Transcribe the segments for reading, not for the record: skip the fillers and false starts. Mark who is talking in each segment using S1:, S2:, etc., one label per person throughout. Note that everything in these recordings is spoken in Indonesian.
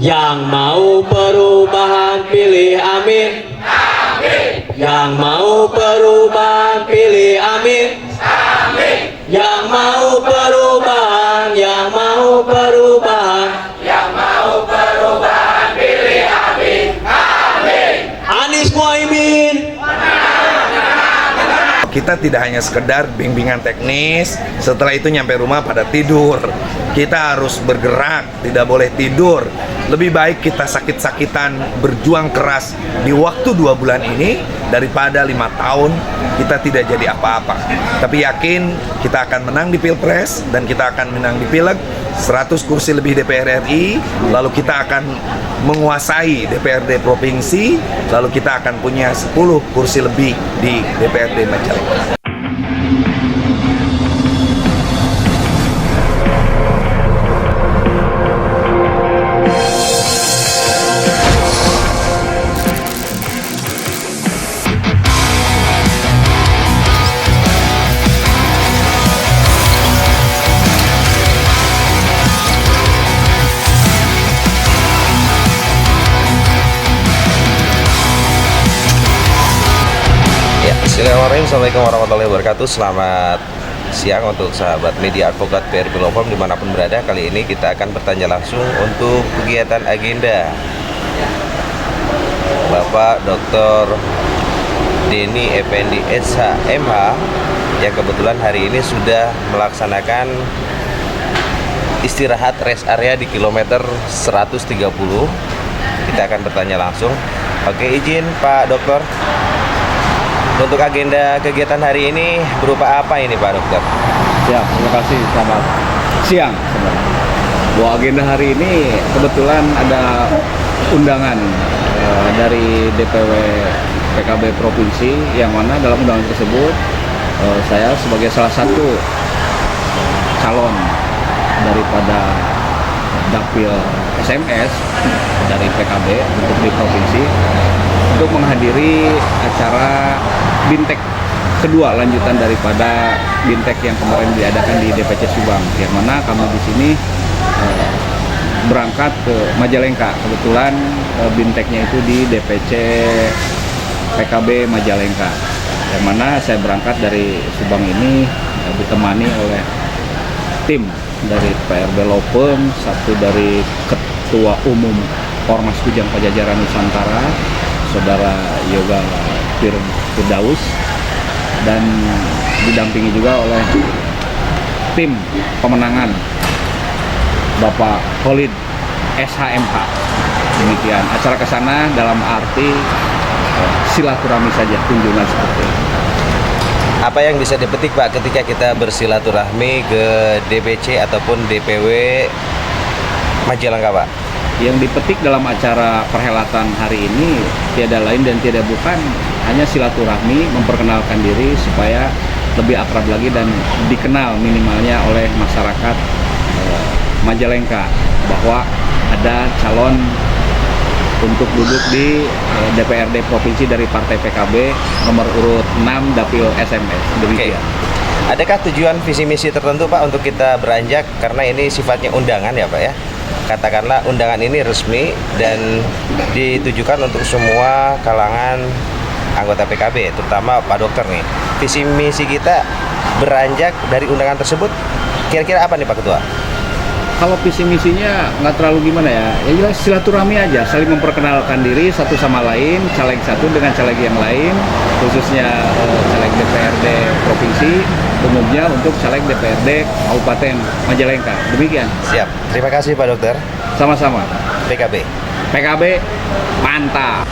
S1: Yang mau perubahan pilih amin. Amin. Yang mau perubahan pilih amin. Amin. Yang mau perubahan, yang mau perubahan, yang mau perubahan pilih amin. Amin. Anies Muhaimin.
S2: Kita tidak hanya sekedar bimbingan teknis, setelah itu nyampe rumah pada tidur. Kita harus bergerak, tidak boleh tidur. Lebih baik kita sakit-sakitan, berjuang keras di waktu 2 bulan ini daripada 5 tahun kita tidak jadi apa-apa. Tapi yakin kita akan menang di Pilpres dan kita akan menang di Pileg, 100 kursi lebih DPR RI, lalu kita akan menguasai DPRD Provinsi, lalu kita akan punya 10 kursi lebih di DPRD Majalengka.
S3: Bismillahirrahmanirrahim. Assalamualaikum warahmatullahi wabarakatuh. Selamat siang untuk sahabat media advokat PRB Law Firm dimanapun berada. Kali ini kita akan bertanya langsung untuk kegiatan agenda Bapak Dr. Denny Effendi SH/MH yang kebetulan hari ini sudah melaksanakan istirahat rest area di kilometer 130. Kita akan bertanya langsung. Oke, izin Pak Dokter, untuk agenda kegiatan hari ini berupa apa ini Pak Dokter?
S4: Ya, terima kasih. Selamat siang sebenarnya. Bahwa agenda hari ini kebetulan ada undangan dari DPW PKB Provinsi, yang mana dalam undangan tersebut saya sebagai salah satu calon daripada dapil SMS dari PKB untuk di provinsi untuk menghadiri acara Bintek kedua, lanjutan daripada Bintek yang kemarin diadakan di DPC Subang, yang mana kami di sini berangkat ke Majalengka. Kebetulan Binteknya itu di DPC PKB Majalengka, yang mana saya berangkat dari Subang ini ditemani oleh tim dari PRB Law Firm, satu dari Ketua Umum Ormas Kujang Pajajaran Nusantara, Saudara Yoga Firdaus, dan didampingi juga oleh tim pemenangan Bapak Khalid SH/MH. Demikian acara ke sana dalam arti silaturahmi saja, kunjungan seperti itu.
S3: Apa yang bisa dipetik Pak ketika kita bersilaturahmi ke DPC ataupun DPW Majalengka Pak?
S4: Yang dipetik dalam acara perhelatan hari ini tiada lain dan tiada bukan hanya silaturahmi, memperkenalkan diri supaya lebih akrab lagi dan dikenal minimalnya oleh masyarakat Majalengka bahwa ada calon untuk duduk di DPRD Provinsi dari Partai PKB nomor urut 6 Dapil SMS. Demikian.
S3: Adakah tujuan visi misi tertentu Pak untuk kita beranjak, karena ini sifatnya undangan ya Pak ya? Katakanlah undangan ini resmi dan ditujukan untuk semua kalangan anggota PKB, terutama Pak Dokter nih. Visi misi kita beranjak dari undangan tersebut kira-kira apa nih Pak Ketua?
S4: Kalau visi misinya nggak terlalu gimana ya, ya jelas silaturahmi aja, saling memperkenalkan diri satu sama lain, caleg satu dengan caleg yang lain, khususnya caleg DPRD Provinsi, umumnya untuk caleg DPRD Kabupaten Majalengka. Demikian.
S3: Siap, terima kasih Pak Dokter.
S4: Sama-sama.
S3: PKB.
S4: PKB mantap.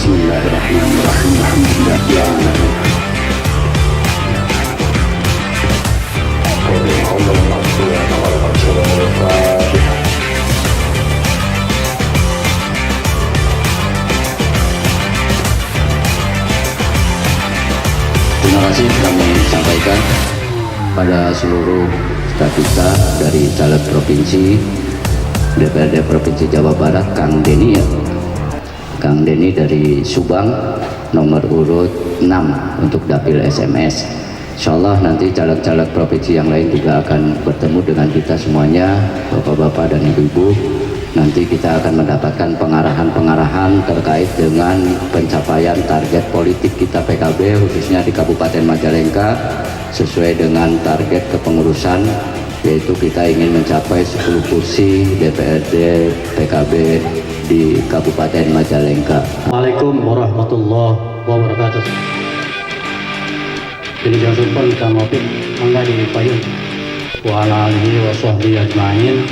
S5: Bismillahirrahmanirrahim. Alhamdulillah. Terima kasih kami sampaikan pada seluruh kita dari caleg provinsi DPRD Provinsi Jawa Barat, Kang Deni ya. Kang Deni dari Subang, nomor urut 6 untuk dapil SMS. Insyaallah nanti caleg-caleg provinsi yang lain juga akan bertemu dengan kita semuanya, bapak-bapak dan ibu-ibu. Nanti kita akan mendapatkan pengarahan-pengarahan terkait dengan pencapaian target politik kita PKB, khususnya di Kabupaten Majalengka, sesuai dengan target kepengurusan, yaitu kita ingin mencapai 10 kursi DPRD PKB di Kabupaten Majalengka.
S6: Assalamualaikum warahmatullahi wabarakatuh. Ini jangan lupa kita ngopi mangga di payung. Wa ala alihi wa sahbihi ajma'in.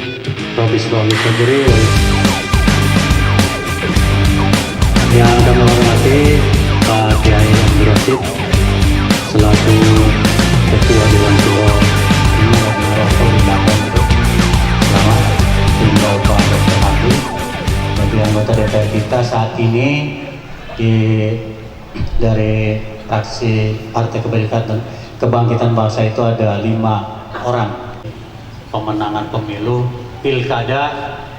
S6: Rabbi shrah li sadri. Yang kami hormati Pak Kiai Abdul Rasyid selaku Ketua Dewan Syuro ini adalah pemerintahan selamat tinggal Pak Dr. Hamdi bagi anggota DPR kita saat ini dari fraksi Partai Kebangkitan Bangsa itu ada 5 orang pemenangan pemilu Pilkada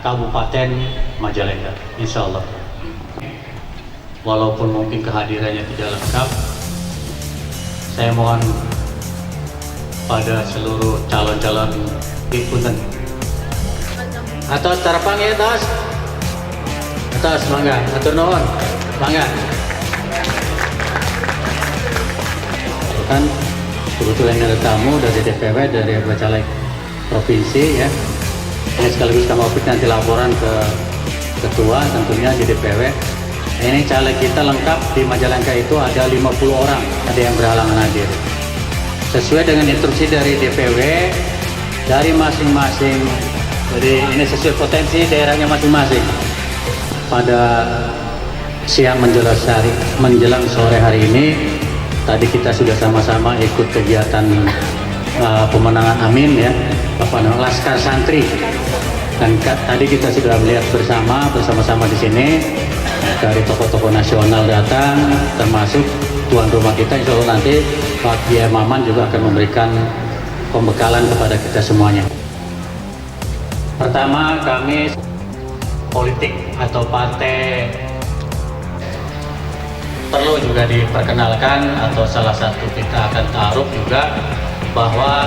S6: Kabupaten Majalengka, insya Allah. Walaupun mungkin kehadirannya tidak lengkap, saya mohon pada seluruh calon-calon ikutan atas tarapang ya atas mangga atur nuhun mangga. Kan kebetulan ada tamu dari DPW, dari Bacalek Provinsi ya. Ini sekaligus kami nanti laporan ke ketua tentunya di DPW. Ini caleg kita lengkap di Majalengka itu ada 50 orang, ada yang berhalangan hadir. Sesuai dengan instruksi dari DPW, dari masing-masing, jadi ini sesuai potensi daerahnya masing-masing. Pada siang menjelang sore hari ini, tadi kita sudah sama-sama ikut kegiatan pemenangan Amin ya, Laskar Santri. Dan tadi kita sudah melihat bersama-sama di sini dari tokoh-tokoh nasional datang, termasuk tuan rumah kita. Insya Allah nanti Pak Kiai Maman juga akan memberikan pembekalan kepada kita semuanya. Pertama, kami politik atau partai perlu juga diperkenalkan, atau salah satu kita akan taruh juga bahwa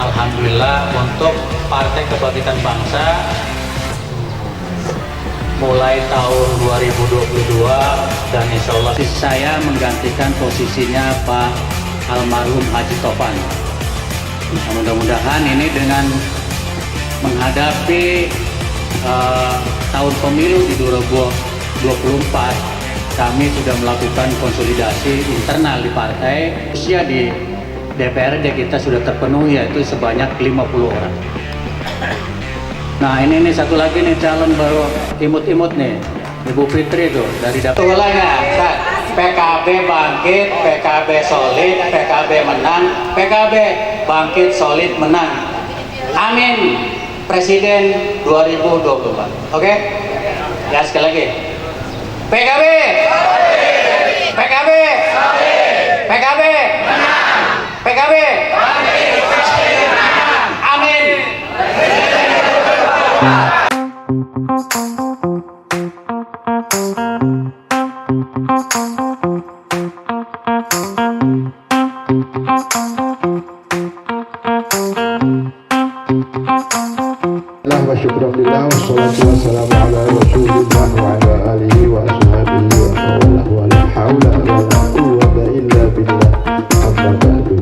S6: alhamdulillah untuk Partai Kebangkitan Bangsa mulai tahun 2022 dan insya Allah saya menggantikan posisinya Pak almarhum Haji Topan. Nah, mudah-mudahan ini dengan menghadapi tahun pemilu di 2024, kami sudah melakukan konsolidasi internal di partai. Usia di DPRD kita sudah terpenuhi, yaitu sebanyak 50 orang. Nah ini satu lagi nih calon baru imut-imut nih, Ibu Fitri tuh dari dapur. PKB bangkit, PKB solid, PKB menang, PKB bangkit solid menang. Amin. Presiden 2024. Oke? Ya sekali lagi. PKB. PKB. PKB. PKB. Amin.
S7: Wa syukurillah wassalatu wassalamu ala rasulillah wa ala alihi wa ashabihi wa la hawla wa la quwwata illa billah. Amma ba'du.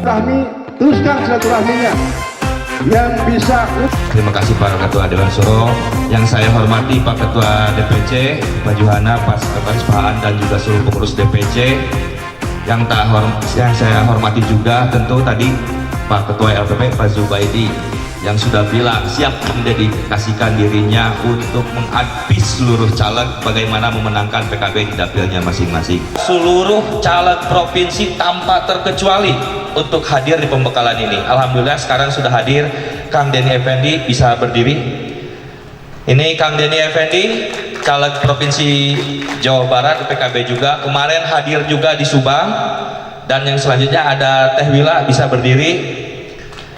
S7: silaturahmi, teruskan silaturahminya yang bisa.
S2: Terima kasih para Ketua Dewan Suro yang saya hormati, Pak Ketua DPC, Pak Juhana, Pak Sekretaris Pahaan, dan juga seluruh pengurus DPC. Yang saya hormati juga tentu tadi Pak Ketua LPP, Pak Zubaidi, yang sudah bilang siap mendedikasikan dirinya untuk mengadvis seluruh caleg bagaimana memenangkan PKB di dapilnya masing-masing. Seluruh caleg provinsi tanpa terkecuali untuk hadir di pembekalan ini. Alhamdulillah sekarang sudah hadir Kang Denny Effendi, bisa berdiri. Ini Kang Denny Effendi, caleg provinsi Jawa Barat PKB juga. Kemarin hadir juga di Subang. Dan yang selanjutnya ada Teh Wila, bisa berdiri.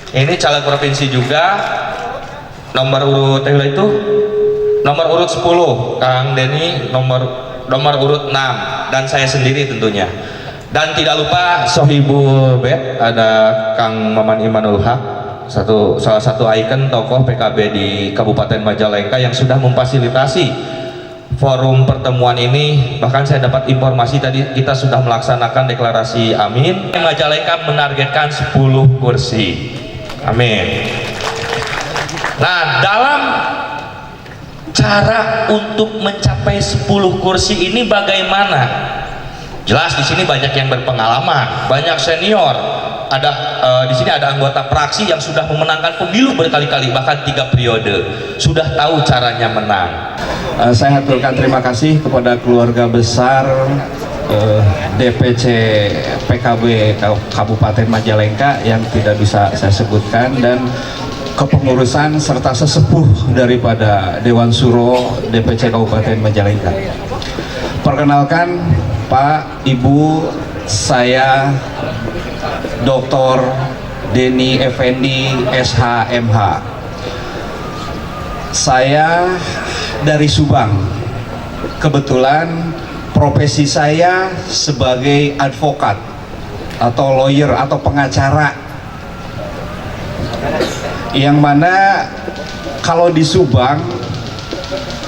S2: Ini caleg provinsi juga. Nomor urut Teh Wila itu nomor urut 10, Kang Denny nomor urut 6, dan saya sendiri tentunya. Dan tidak lupa Sohibul Bet, ada Kang Maman Imanul Haq, salah satu ikon tokoh PKB di Kabupaten Majalengka yang sudah memfasilitasi forum pertemuan ini. Bahkan saya dapat informasi tadi kita sudah melaksanakan deklarasi amin. Majalengka menargetkan 10 kursi. Amin. Nah, dalam cara untuk mencapai 10 kursi ini bagaimana? Jelas di sini banyak yang berpengalaman, banyak senior. Ada di sini ada anggota praksi yang sudah memenangkan pemilu berkali-kali, bahkan 3 periode, sudah tahu caranya menang.
S4: Saya haturkan terima kasih kepada keluarga besar DPC PKB Kabupaten Majalengka yang tidak bisa saya sebutkan, dan kepengurusan serta sesepuh daripada Dewan Suro DPC Kabupaten Majalengka. Perkenalkan Pak, Ibu, saya Dr. Denny Effendi SHMH. Saya dari Subang. Kebetulan profesi saya sebagai advokat atau lawyer atau pengacara, yang mana kalau di Subang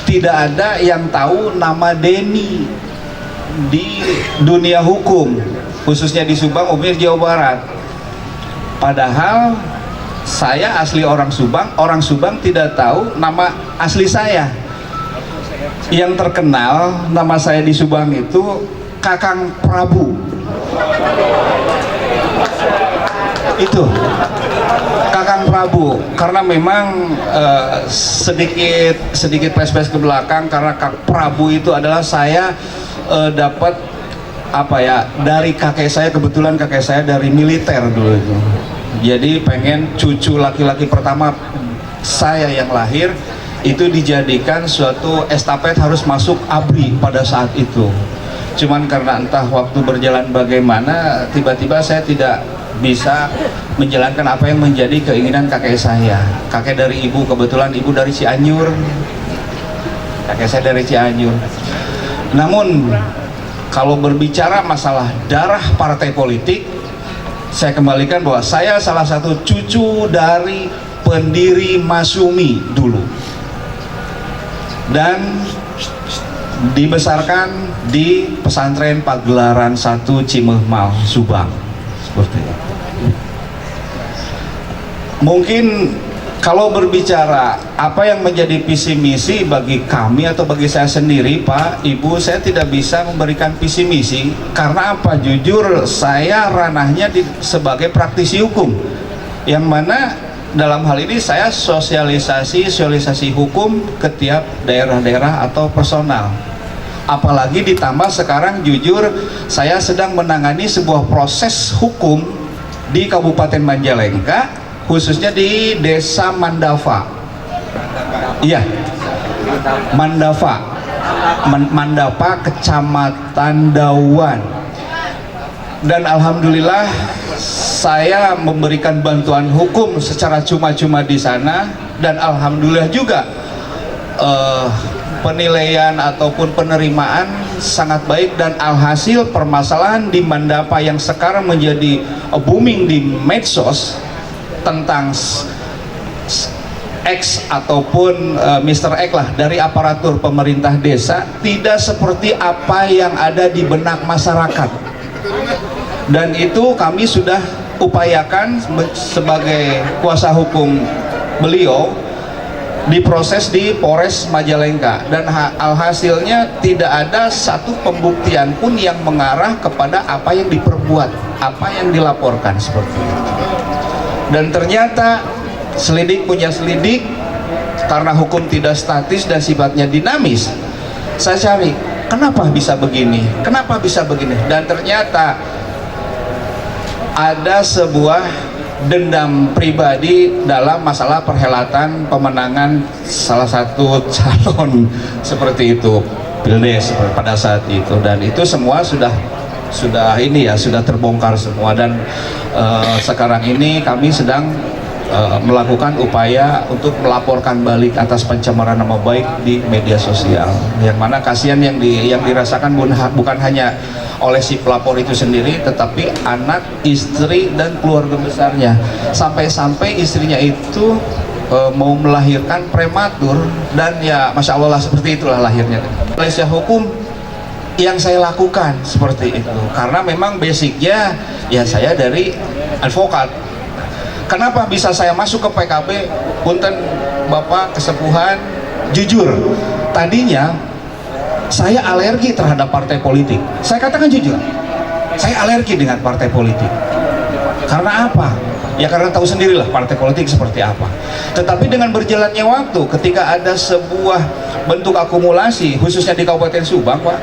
S4: tidak ada yang tahu nama Denny di dunia hukum, khususnya di Subang, umumnya Jawa Barat. Padahal saya asli orang Subang tidak tahu nama asli saya. Yang terkenal nama saya di Subang itu Kakang Prabu. Itu Kakang Prabu, karena memang sedikit flashback ke belakang, karena Kak Prabu itu adalah saya dapat dari kakek saya. Kebetulan kakek saya dari militer dulu itu, jadi pengen cucu laki-laki pertama saya yang lahir itu dijadikan suatu estafet, harus masuk ABRI pada saat itu. Cuman karena entah waktu berjalan bagaimana, tiba-tiba saya tidak bisa menjalankan apa yang menjadi keinginan kakek saya. Kakek dari ibu, kebetulan ibu dari Cianjur, kakek saya dari Cianjur. Namun kalau berbicara masalah darah partai politik, saya kembalikan bahwa saya salah satu cucu dari pendiri Masumi dulu, dan dibesarkan di pesantren Pagelaran 1 Cimehmal, Subang. Seperti itu. Mungkin kalau berbicara apa yang menjadi visi misi bagi kami atau bagi saya sendiri, Pak, Ibu, saya tidak bisa memberikan visi misi karena apa? Jujur saya ranahnya sebagai praktisi hukum, yang mana dalam hal ini saya sosialisasi hukum ke tiap daerah-daerah atau personal. Apalagi ditambah sekarang jujur saya sedang menangani sebuah proses hukum di Kabupaten Majalengka, khususnya di Desa Mandava. Iya, Mandava, Kecamatan Dawan. Dan alhamdulillah saya memberikan bantuan hukum secara cuma-cuma di sana, dan alhamdulillah juga penilaian ataupun penerimaan sangat baik. Dan alhasil permasalahan di Mandava yang sekarang menjadi booming di medsos tentang X ataupun Mr. X lah dari aparatur pemerintah desa, tidak seperti apa yang ada di benak masyarakat. Dan itu kami sudah
S8: upayakan sebagai kuasa hukum beliau diproses di Polres Majalengka, dan alhasilnya tidak ada satu pembuktian pun yang mengarah kepada apa yang diperbuat, apa yang dilaporkan seperti itu. Dan ternyata selidik punya selidik, karena hukum tidak statis dan sifatnya dinamis. Saya cari, kenapa bisa begini? Kenapa bisa begini? Dan ternyata ada sebuah dendam pribadi dalam masalah perhelatan pemenangan salah satu calon seperti itu, Pildes pada saat itu, dan itu semua sudah terbongkar semua. Dan sekarang ini kami sedang melakukan upaya untuk melaporkan balik atas pencemaran nama baik di media sosial, yang mana kasihan yang dirasakan bukan hanya oleh si pelapor itu sendiri, tetapi anak, istri, dan keluarga besarnya. Sampai-sampai istrinya itu mau melahirkan prematur, dan ya Masya Allah lah, seperti itulah lahirnya. Malaysia hukum yang saya lakukan seperti itu, karena memang basicnya ya saya dari advokat. Kenapa bisa saya masuk ke PKB? Punten Bapak kesepuhan, jujur, tadinya saya alergi terhadap partai politik. Saya katakan jujur, saya alergi dengan partai politik. Karena apa? Ya karena tahu sendirilah partai politik seperti apa. Tetapi dengan berjalannya waktu, ketika ada sebuah bentuk akumulasi, khususnya di Kabupaten Subang, Pak,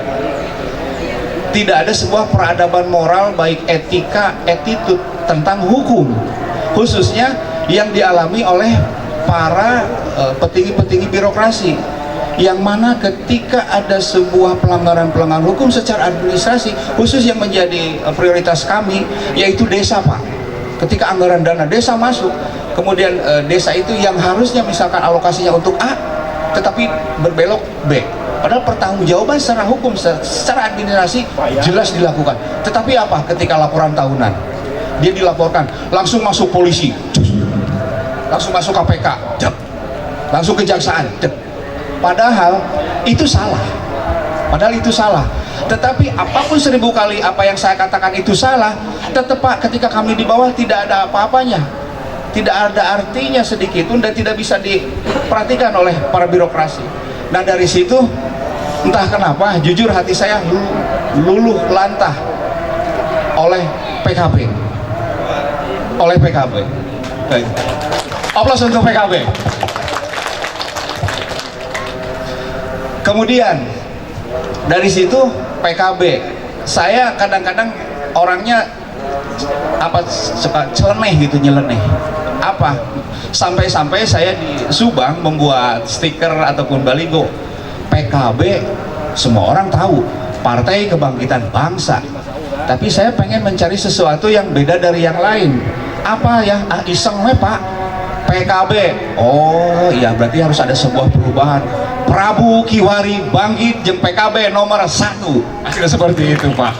S8: tidak ada sebuah peradaban moral, baik etika, attitude tentang hukum, khususnya yang dialami oleh para petinggi-petinggi birokrasi, yang mana ketika ada sebuah pelanggaran hukum secara administrasi, khusus yang menjadi prioritas kami, yaitu desa, Pak. Ketika anggaran dana desa masuk, kemudian desa itu yang harusnya misalkan alokasinya untuk A, tetapi berbelok B, padahal pertanggungjawaban secara hukum, secara administrasi jelas dilakukan. Tetapi apa? Ketika laporan tahunan, dia dilaporkan, langsung masuk polisi, langsung masuk KPK, langsung kejaksaan. Padahal itu salah. Tetapi apapun 1000 kali apa yang saya katakan itu salah, tetap Pak, ketika kami di bawah tidak ada apa-apanya, tidak ada artinya sedikit pun, dan tidak bisa diperhatikan oleh para birokrasi. Nah dari situ entah kenapa jujur hati saya luluh lantah oleh PKB. Aplaus untuk PKB. Kemudian dari situ PKB, saya kadang-kadang orangnya suka nyeleneh. Sampai-sampai saya di Subang membuat stiker ataupun baligo PKB, semua orang tahu Partai Kebangkitan Bangsa, tapi saya pengen mencari sesuatu yang beda dari yang lain. Apa ya? Iseng Pak, PKB. Oh iya, berarti harus ada sebuah perubahan. Prabu Kiwari bangkit jeung PKB nomor 1. Akhirnya seperti itu, Pak.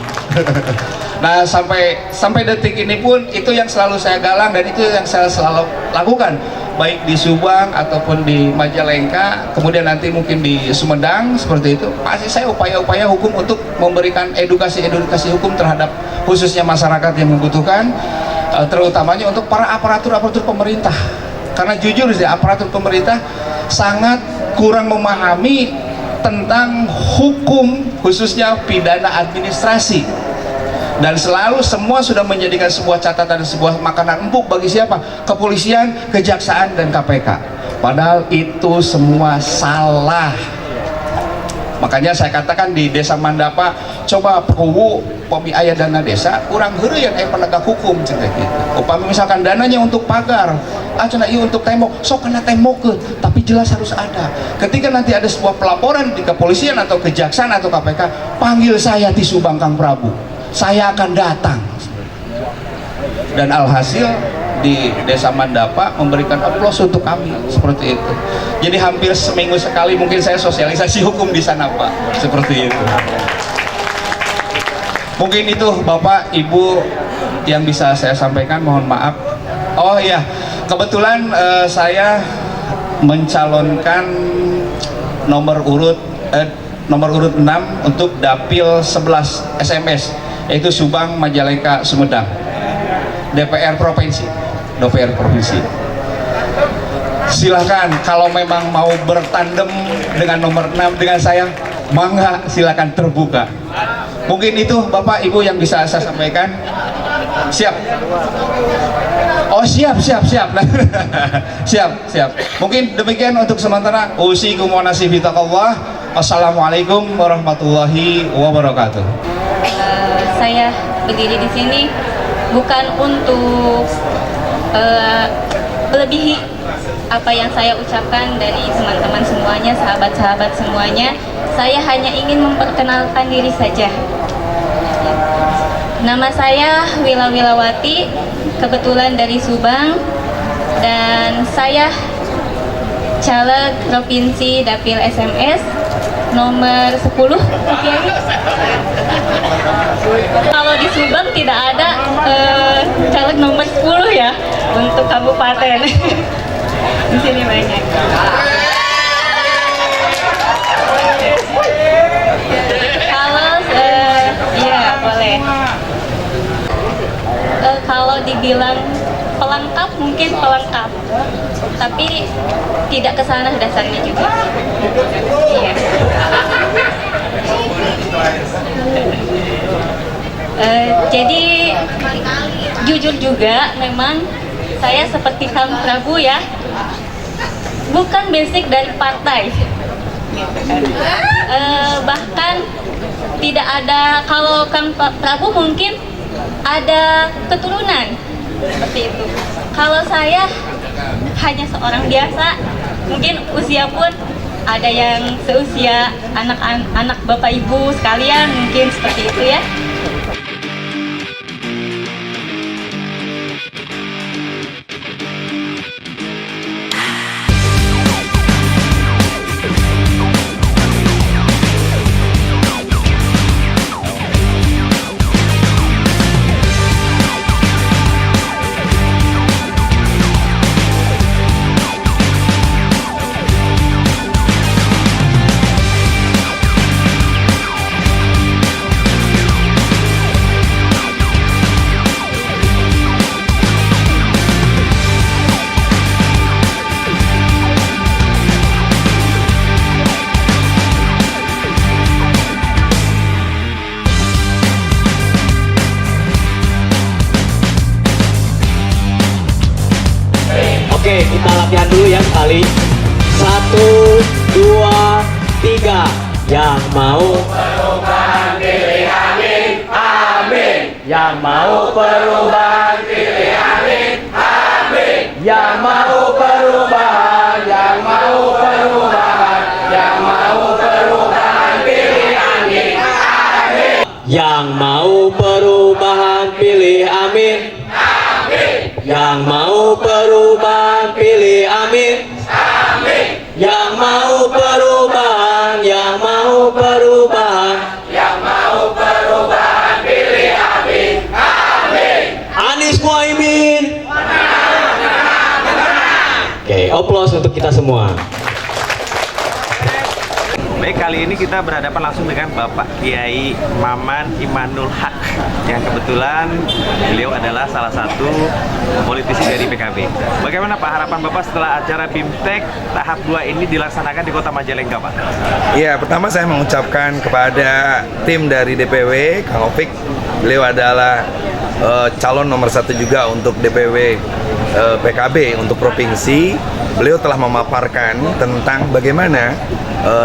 S8: Nah sampai detik ini pun itu yang selalu saya galang, dan itu yang saya selalu lakukan, baik di Subang ataupun di Majalengka, kemudian nanti mungkin di Sumedang seperti itu. Pasti saya upaya-upaya hukum untuk memberikan edukasi hukum terhadap khususnya masyarakat yang membutuhkan, terutamanya untuk para aparatur pemerintah. Karena jujur sih, aparatur pemerintah sangat kurang memahami tentang hukum, khususnya pidana administrasi, dan selalu semua sudah menjadikan sebuah catatan, sebuah makanan empuk bagi siapa? Kepolisian, kejaksaan, dan KPK. Padahal itu semua salah. Makanya saya katakan di Desa Mandapa, coba perlu upami aya dana desa, kurang heureuy yang penegak hukum cenah gitu. Upami misalkan dananya untuk pagar, cenah ieu untuk tembok, sok kena tembokkeun, tapi jelas harus ada. Ketika nanti ada sebuah pelaporan di kepolisian atau kejaksaan atau KPK, panggil saya di Subang Kang Prabu, saya akan datang. Dan alhasil di Desa Mandapa memberikan aplaus untuk kami seperti itu. Jadi hampir seminggu sekali mungkin saya sosialisasi hukum di sana, Pak, seperti itu. Mungkin itu Bapak Ibu yang bisa saya sampaikan, mohon maaf. Oh iya, kebetulan saya mencalonkan nomor urut 6 untuk Dapil 11 SMS, yaitu Subang, Majalengka, Sumedang. DPR Provinsi. Silahkan kalau memang mau bertandem dengan nomor 6 dengan saya, mangga silahkan terbuka. Mungkin itu Bapak Ibu yang bisa saya sampaikan. Siap? Oh siap. siap. Mungkin demikian untuk sementara. Usikum wa nafsi fi taqwallah. Assalamualaikum warahmatullahi wabarakatuh.
S9: Saya berdiri di sini bukan untuk melebihi apa yang saya ucapkan dari teman-teman semuanya, sahabat-sahabat semuanya. Saya hanya ingin memperkenalkan diri saja. Nama saya Wila Wilawati, kebetulan dari Subang, dan saya caleg Provinsi Dapil SMS nomor 10. Kalau di Subang tidak ada caleg nomor 10 ya untuk kabupaten. Di sini banyak. Kalau ya boleh. Kalau dibilang pelengkap, mungkin pelengkap, tapi tidak ke sana dasarnya juga. Iya. Jadi jujur juga memang saya seperti Kang Prabu ya, bukan basic dari partai, bahkan tidak ada. Kalau Kang Prabu mungkin ada keturunan seperti itu. Kalau saya hanya seorang biasa, mungkin usia pun ada yang seusia anak-anak bapak ibu sekalian, mungkin seperti itu ya.
S1: Oke, kita latihan dulu ya sekali. 1, 2, 3. Yang mau perubahan pilih amin, amin. Yang mau perubahan pilih amin, amin. Yang mau perubahan, yang mau perubahan, yang mau perubahan pilih amin, amin. Yang mau perubahan pilih amin. Yang mau perubahan pilih amin, amin. Yang mau perubahan, yang mau perubahan, yang mau perubahan pilih amin, amin. Anies Muhaimin. Oke, aplaus untuk kita semua.
S3: Baik, kali ini kita berhadapan langsung dengan Bapak Kiai Maman Imanul Haq, yang kebetulan beliau adalah salah satu politisi dari PKB. Bagaimana Pak harapan Bapak setelah acara BIMTEK tahap 2 ini dilaksanakan di Kota Majalengka, Pak?
S2: Iya, pertama saya mengucapkan kepada tim dari DPW, Kang Opik. Beliau adalah calon nomor 1 juga untuk DPW PKB untuk provinsi. Beliau telah memaparkan tentang bagaimana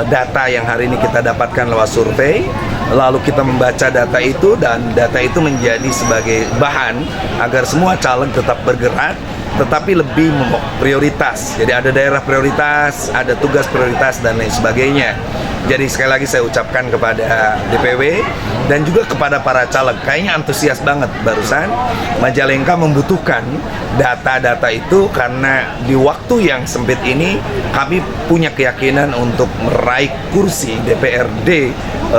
S2: data yang hari ini kita dapatkan lewat survei, lalu kita membaca data itu, dan data itu menjadi sebagai bahan agar semua caleg tetap bergerak, tetapi lebih prioritas. Jadi ada daerah prioritas, ada tugas prioritas, dan lain sebagainya. Jadi sekali lagi saya ucapkan kepada DPW dan juga kepada para caleg, kayaknya antusias banget barusan. Majalengka membutuhkan data-data itu karena di waktu yang sempit ini kami punya keyakinan untuk meraih kursi DPRD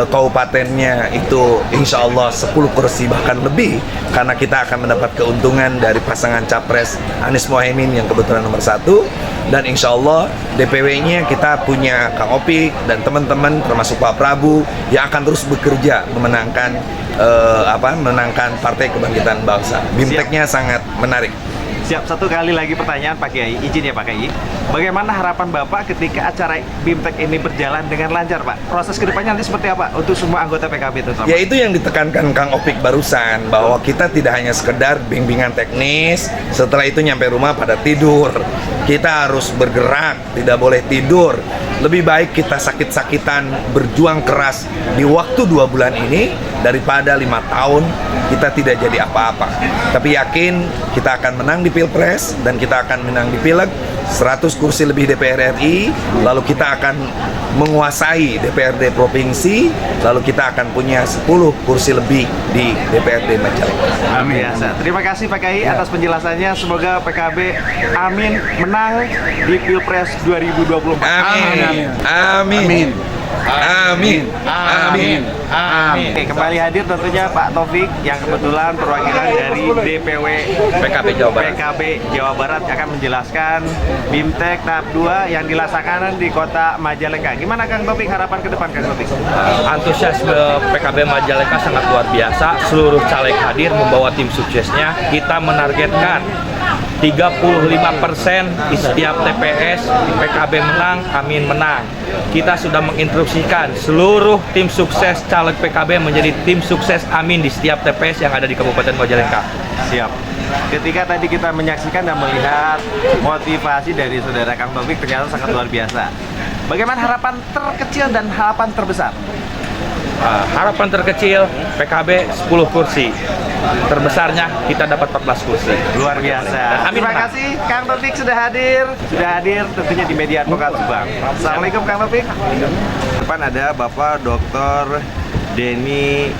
S2: kaupatennya itu insya Allah 10 kursi bahkan lebih, karena kita akan mendapat keuntungan dari pasangan Capres Anies Mohaimin yang kebetulan nomor 1, dan insya Allah DPW-nya kita punya Kang Opik dan teman-teman termasuk Pak Prabu yang akan terus bekerja memenangkan menangkan Partai Kebangkitan Bangsa. BIMTEK-nya sangat menarik.
S3: Siap, satu kali lagi pertanyaan Pak Kiai, izin ya Pak Kiai. Bagaimana harapan Bapak ketika acara BIMTEK ini berjalan dengan lancar Pak? Proses kedepannya nanti seperti apa untuk semua anggota PKB terutama?
S2: Ya itu yang ditekankan Kang Opik barusan, bahwa kita tidak hanya sekedar bimbingan teknis, setelah itu nyampe rumah pada tidur. Kita harus bergerak, tidak boleh tidur. Lebih baik kita sakit-sakitan berjuang keras di waktu 2 bulan ini daripada 5 tahun kita tidak jadi apa-apa. Tapi yakin kita akan menang di Pilpres dan kita akan menang di Pileg, 100 kursi lebih DPR RI, lalu kita akan menguasai DPRD provinsi, lalu kita akan punya 10 kursi lebih di DPRD Majalengka.
S3: Amin. Terima kasih Pak Kiai atas penjelasannya. Semoga PKB amin menang di Pilpres 2024.
S2: Amin. Amin. Amin. Amin. Amin.
S3: Oke, kembali hadir tentunya Pak Taufik yang kebetulan perwakilan dari DPW
S2: PKB Jawa Barat.
S3: PKB Jawa Barat akan menjelaskan BIMTEK tahap 2 yang dilaksanakan di Kota Majalengka. Gimana Kang Taufik harapan ke depan Kang Taufik?
S10: Antusiasme PKB Majalengka sangat luar biasa. Seluruh caleg hadir membawa tim suksesnya. Kita menargetkan 35% di setiap TPS, PKB menang, Amin menang. Kita sudah menginstruksikan seluruh tim sukses caleg PKB menjadi tim sukses Amin di setiap TPS yang ada di Kabupaten Majalengka.
S3: Siap. Ketika tadi kita menyaksikan dan melihat motivasi dari saudara Kang Taufik ternyata sangat luar biasa. Bagaimana harapan terkecil dan harapan terbesar?
S10: Harapan terkecil PKB 10 kursi. Terbesarnya kita dapat 14 kursi.
S3: Luar biasa.
S10: Amin.
S3: Terima kasih Kang Taufik sudah hadir tentunya di Media Advokat Subang. Assalamualaikum Kang Taufik. Depan ada Bapak Dr. Denny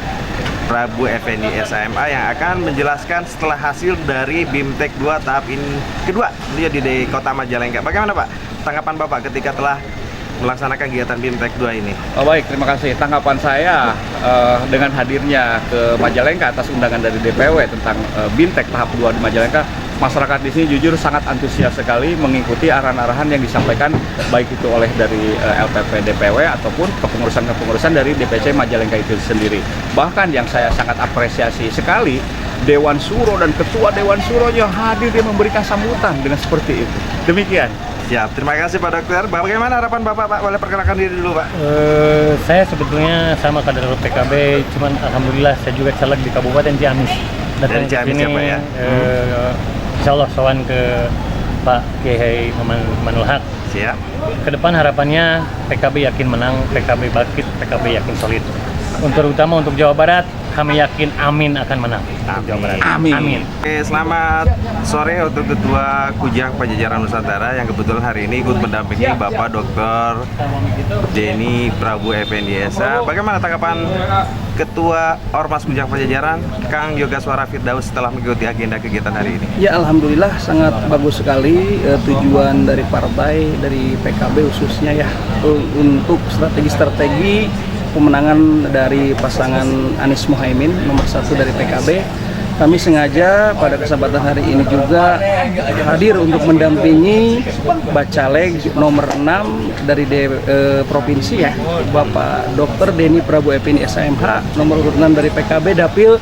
S3: Prabu Effendi SMA yang akan menjelaskan setelah hasil dari BIMTEK 2 tahap kedua di Kota Majalengka. Bagaimana Pak tanggapan Bapak ketika telah melaksanakan kegiatan BIMTEK 2 ini?
S4: Oh baik, terima kasih. Tanggapan saya dengan hadirnya ke Majalengka atas undangan dari DPW tentang BIMTEK tahap 2 di Majalengka, masyarakat di sini jujur sangat antusias sekali mengikuti arahan-arahan yang disampaikan baik itu oleh dari LPP DPW ataupun kepengurusan dari DPC Majalengka itu sendiri. Bahkan yang saya sangat apresiasi sekali, Dewan Suro dan Ketua Dewan Suronya hadir, dia memberikan sambutan dengan seperti itu. Demikian.
S3: Siap, terima kasih Pak Dokter. Bagaimana harapan Bapak Pak? Boleh perkenalkan diri dulu Pak.
S11: Saya sebetulnya sama kader PKB, cuman alhamdulillah saya juga caleg di Kabupaten Ciamis.
S3: Dari Ciamis ya Pak ya?
S11: Insya Allah sowan ke Pak Kiai Manul Haq.
S3: Siap.
S11: Kedepan harapannya PKB yakin menang, PKB bangkit, PKB yakin solid. Terutama untuk Jawa Barat, kami yakin Amin akan menang. Jawa Barat. Amin.
S3: Oke, selamat sore untuk Ketua Kujang Pajajaran Nusantara yang kebetulan hari ini ikut mendampingi Bapak Dr. Denny Prabu Effendi SMA. Bagaimana tanggapan Ketua Ormas Kujang Pajajaran, Kang Yogaswara Firdaus setelah mengikuti agenda kegiatan hari ini?
S12: Ya alhamdulillah sangat bagus sekali tujuan dari partai, dari PKB khususnya ya untuk strategi pemenangan dari pasangan Anies Mohaimin nomor 1 dari PKB. Kami sengaja pada kesempatan hari ini juga hadir untuk mendampingi Bacaleg nomor 6 dari provinsi ya, Bapak Dr. Denny Prabu Effendi SMH nomor urut 6 dari PKB Dapil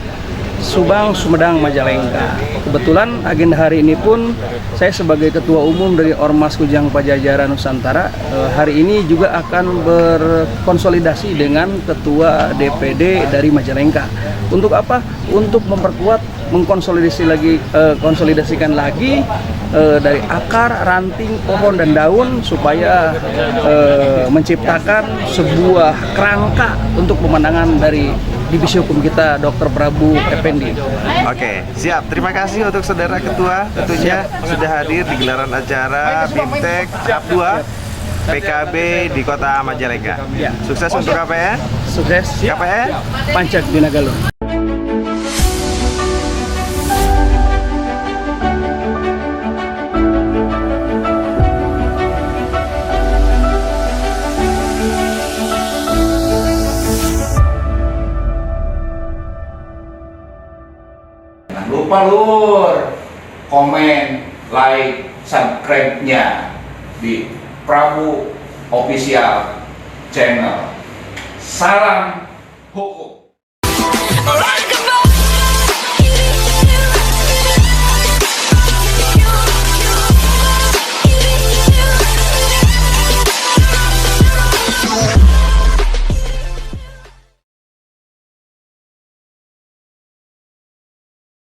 S12: Subang, Sumedang, Majalengka. Kebetulan agenda hari ini pun saya sebagai Ketua Umum dari Ormas Kujang Pajajaran Nusantara hari ini juga akan berkonsolidasi dengan Ketua DPD dari Majalengka. Untuk apa? Untuk memperkuat, konsolidasikan lagi dari akar, ranting, pohon dan daun supaya menciptakan sebuah kerangka untuk pemenangan dari divisi hukum kita Dr. Prabu Effendi.
S3: Oke, siap. Terima kasih untuk saudara ketua tentunya sudah hadir di gelaran acara BIMTEK tahap 2 PKB di Kota Majalengka.
S12: Ya.
S3: Sukses untuk KPN.
S12: Sukses.
S3: KPN
S12: Pancak Binagalur.
S8: komen, like, subscribe-nya di Prabu Official Channel. Salam